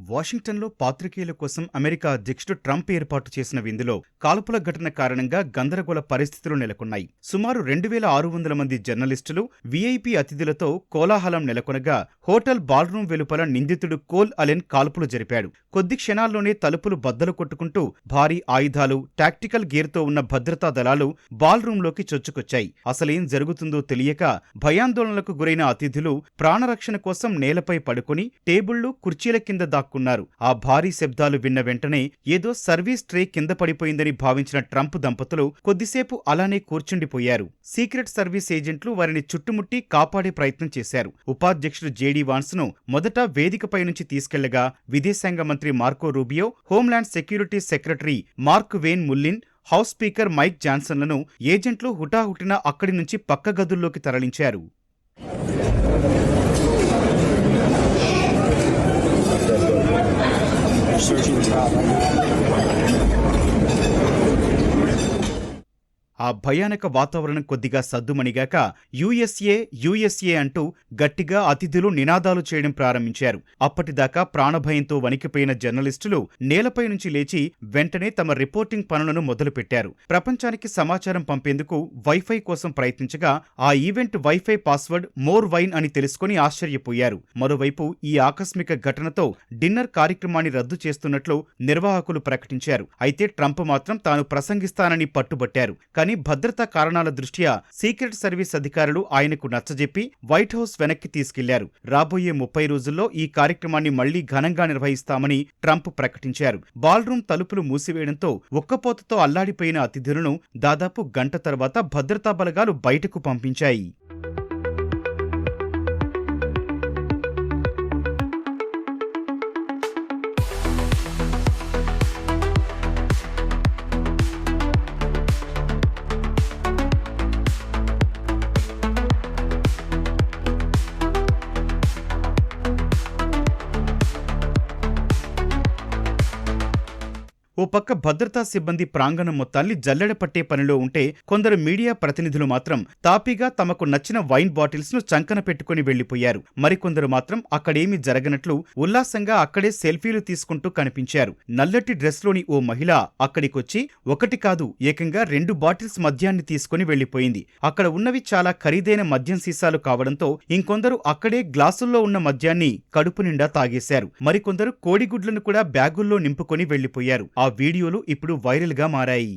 వాషింగ్టన్లో పాత్రికేయుల కోసం అమెరికా అధ్యక్షుడు ట్రంప్ ఏర్పాటు చేసిన విందులో కాల్పుల ఘటన కారణంగా గందరగోళ పరిస్థితులు నెలకొన్నాయి. సుమారు 2600 మంది జర్నలిస్టులు, వీఐపీ అతిథులతో కోలాహలం నెలకొనగా హోటల్ బాల్రూమ్ వెలుపల నిందితుడు కోల్ అలెన్ కాల్పులు జరిపాడు. కొద్ది క్షణాల్లోనే తలుపులు బద్దలు కొట్టుకుంటూ భారీ ఆయుధాలు, టాక్టికల్ గేర్తో ఉన్న భద్రతా దళాలు బాల్రూంలోకి చొచ్చుకొచ్చాయి. అసలేం జరుగుతుందో తెలియక భయాందోళనలకు గురైన అతిథులు ప్రాణరక్షణ కోసం నేలపై పడుకుని టేబుళ్లు, కుర్చీల కింద దాక్కున్నారు. ఆ భారీ శబ్దాలు విన్న వెంటనే ఏదో సర్వీస్ ట్రే కింద పడిపోయిందని భావించిన ట్రంప్ దంపతులు కొద్దిసేపు అలానే కూర్చుండిపోయారు. సీక్రెట్ సర్వీస్ ఏజెంట్లు వారిని చుట్టుముట్టి కాపాడే ప్రయత్నం చేశారు. ఉపాధ్యక్షుడు జేడీ వాన్స్ ను మొదట వేదికపై నుంచి తీసుకెళ్లగా విదేశాంగ మంత్రి Marco Rubio, homeland security secretary Mark Wayne Mullin, house speaker Mike జాన్సన్లను ఏజెంట్లు హుటాహుటిన అక్కడి నుంచి పక్క గదుల్లోకి తరలించారు. ఆ భయానక వాతావరణం కొద్దిగా సద్దుమణిగాక యుఎస్ఏ అంటూ గట్టిగా అతిథులు నినాదాలు చేయడం ప్రారంభించారు. అప్పటిదాకా ప్రాణభయంతో వణికిపోయిన జర్నలిస్టులు నేలపై నుంచి లేచి వెంటనే తమ రిపోర్టింగ్ పనులను మొదలుపెట్టారు. ప్రపంచానికి సమాచారం పంపేందుకు వైఫై కోసం ప్రయత్నించగా ఆ event wifi password more wine అని తెలుసుకుని ఆశ్చర్యపోయారు. మరోవైపు ఈ ఆకస్మిక ఘటనతో డిన్నర్ కార్యక్రమాన్ని రద్దు చేస్తున్నట్లు నిర్వాహకులు ప్రకటించారు. అయితే ట్రంప్ మాత్రం తాను ప్రసంగిస్తానని పట్టుబట్టారు. కానీ భద్రతా కారణాల దృష్ట్యా సీక్రెట్ సర్వీస్ అధికారులు ఆయనకు నచ్చజెప్పి వైట్ హౌస్ వెనక్కి తీసుకెళ్లారు. రాబోయే 30 రోజుల్లో ఈ కార్యక్రమాన్ని మళ్లీ ఘనంగా నిర్వహిస్తామని ట్రంప్ ప్రకటించారు. బాల్రూమ్ తలుపులు మూసివేయడంతో ఉక్కపోతతో అల్లాడిపోయిన అతిథులను దాదాపు గంట తర్వాత భద్రతా బలగాలు బయటకు పంపించాయి. ఓ పక్క భద్రతా సిబ్బంది ప్రాంగణం మొత్తాన్ని జల్లెడ పట్టే పనిలో ఉంటే, కొందరు మీడియా ప్రతినిధులు మాత్రం తాపీగా తమకు నచ్చిన వైన్ బాటిల్స్ ను చంకన పెట్టుకుని వెళ్లిపోయారు. మరికొందరు మాత్రం అక్కడేమీ జరగనట్లు ఉల్లాసంగా అక్కడే సెల్ఫీలు తీసుకుంటూ కనిపించారు. నల్లటి డ్రెస్లోని ఓ మహిళ అక్కడికొచ్చి ఒకటి కాదు ఏకంగా 2 బాటిల్స్ మద్యాన్ని తీసుకుని వెళ్లిపోయింది. అక్కడ ఉన్నవి చాలా ఖరీదైన మద్యం సీసాలు కావడంతో ఇంకొందరు అక్కడే గ్లాసుల్లో ఉన్న మద్యాన్ని కడుపు నిండా తాగేశారు. మరికొందరు కోడిగుడ్లను కూడా బ్యాగుల్లో నింపుకొని వెళ్లిపోయారు. ఆ వీడియోలు ఇప్పుడు వైరల్ గా మారాయి.